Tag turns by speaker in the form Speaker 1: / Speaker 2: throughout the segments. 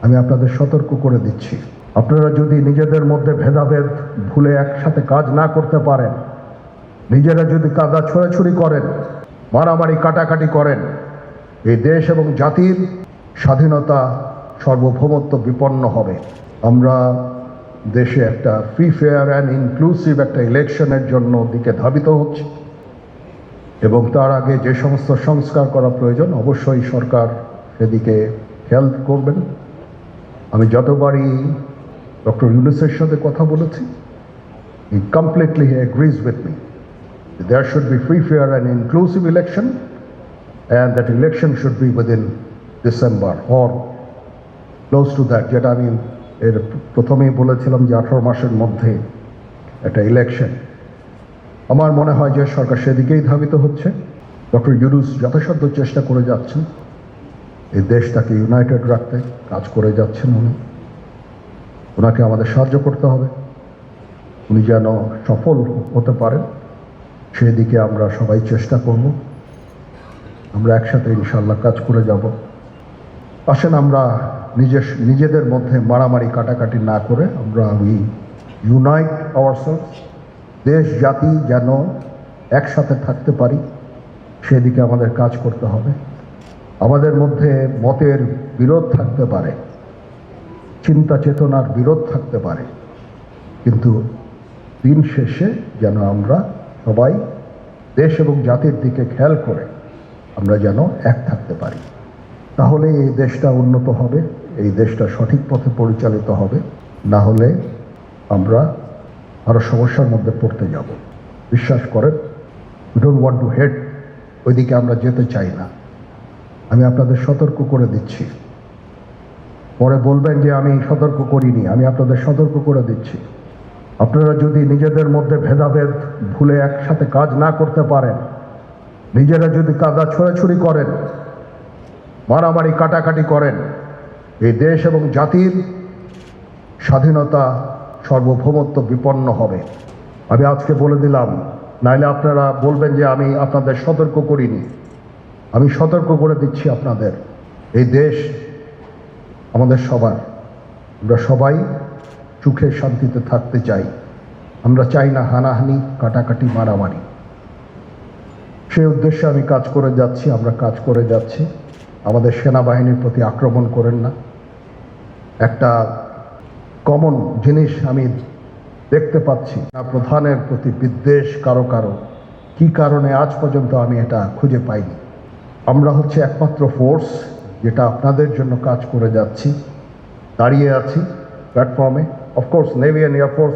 Speaker 1: আমি আপনাদের সতর্ক করে দিচ্ছি, আপনারা যদি নিজেদের মধ্যে ভেদাভেদ ভুলে একসাথে কাজ না করতে পারেন, নিজেরা যদি কাদা ছোড়াছুড়ি করেন, মারামারি কাটাকাটি করেন, এই দেশ এবং জাতির স্বাধীনতা সার্বভৌমত্ব বিপন্ন হবে। আমরা দেশে একটা ফ্রি ফেয়ার অ্যান্ড ইনক্লুসিভ একটা ইলেকশনের জন্য দিকে ধাবিত হচ্ছে এবং তার আগে যে সমস্ত সংস্কার করা প্রয়োজন অবশ্যই সরকার সেদিকে খেয়াল করবেন। আমি যতবারই ডক্টর ইউনূসের সাথে কথা বলেছি, he completely agrees with me. There should be free, fair and inclusive election, and that election should be within December or close to that. যেটা আমি এর প্রথমেই বলেছিলাম যে 18 মাসের মধ্যে একটা ইলেকশন। আমার মনে হয় যে সরকার সেদিকেই ধাবিত হচ্ছে। ডক্টর ইউনূস যথাসাধ্য চেষ্টা করে যাচ্ছেন এই দেশটাকে ইউনাইটেড রাখতে, কাজ করে যাচ্ছেন উনি। ওনাকে আমাদের সাহায্য করতে হবে, উনি যেন সফল হতে পারেন সেদিকে আমরা সবাই চেষ্টা করব। আমরা একসাথে ইনশাল্লাহ কাজ করে যাব। আসেন আমরা নিজেদের মধ্যে মারামারি কাটাকাটি না করে আমরা ইউনাইট আওয়ারসেলস, দেশ জাতি যেন একসাথে থাকতে পারি সেদিকে আমাদের কাজ করতে হবে। আমাদের মধ্যে মতের বিরোধ থাকতে পারে, চিন্তা চেতনার বিরোধ থাকতে পারে, কিন্তু দিন শেষে যেন আমরা সবাই দেশ এবং জাতির দিকে খেয়াল করে আমরা যেন এক থাকতে পারি। তাহলে এই দেশটা উন্নত হবে, এই দেশটা সঠিক পথে পরিচালিত হবে। না হলে আমরা আরও সমস্যার মধ্যে পড়তে যাব। বিশ্বাস করেন, we don't want to head, ওইদিকে আমরা যেতে চাই না। আমি আপনাদের সতর্ক করে দিচ্ছি, পরে বলবেন যে আমি সতর্ক করিনি। আমি আপনাদের সতর্ক করে দিচ্ছি, আপনারা যদি নিজেদের মধ্যে ভেদাভেদ ভুলে একসাথে কাজ না করতে পারেন, নিজেরা যদি কাদা ছোড়াছুড়ি করেন, মারামারি কাটাকাটি করেন, এই দেশ এবং জাতির স্বাধীনতা সার্বভৌমত্ব বিপন্ন হবে। আমি আজকে বলে দিলাম, নাইলে আপনারা বলবেন যে আমি আপনাদের সতর্ক করিনি। আমি সতর্ক করে দিচ্ছি আপনাদের, এই দেশ আমাদের সবার, আমরা সবাই সুখে শান্তিতে থাকতে চাই। আমরা চাই না হানাহানি, কাটাকাটি, মারামারি। সেই উদ্দেশ্যে আমি কাজ করে যাচ্ছি, আমরা কাজ করে যাচ্ছি। আমাদের সেনাবাহিনীর প্রতি আক্রমণ করেন না। একটা কমন জিনিস আমি দেখতে পাচ্ছি, প্রধানের প্রতি বিদ্বেষ কারো কারো, কি কারণে আজ পর্যন্ত আমি এটা খুঁজে পাইনি। আমরা হচ্ছে একমাত্র ফোর্স যেটা আপনাদের জন্য কাজ করে যাচ্ছি, দাঁড়িয়ে আছি প্ল্যাটফর্মে। Of course navy and air force,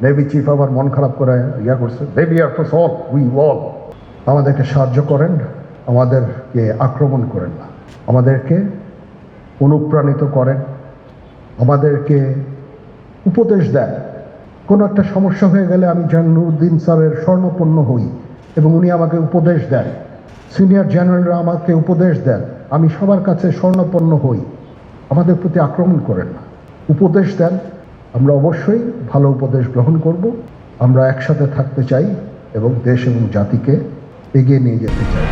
Speaker 1: navy chief আবার মন খারাপ করে করছে, navy air force all, we all. আমাদেরকে সাহায্য করেন, আমাদেরকে আক্রমণ করেন না, আমাদেরকে অনুপ্রাণিত করেন, আমাদেরকে উপদেশ দেন। কোনো একটা সমস্যা হয়ে গেলে আমি জাহাঙ্গীর স্যারের স্বর্ণপন্ন হই এবং উনি আমাকে উপদেশ দেন। সিনিয়র জেনারেলরা আমাকে উপদেশ দেন, আমি সবার কাছে স্বর্ণপন্ন হই। আমাদের প্রতি আক্রমণ করেন না, উপদেশ দেন। আমরা অবশ্যই ভালো উপদেশ গ্রহণ করব। আমরা একসাথে থাকতে চাই এবং দেশ এবং জাতিকে এগিয়ে নিয়ে যেতে চাই।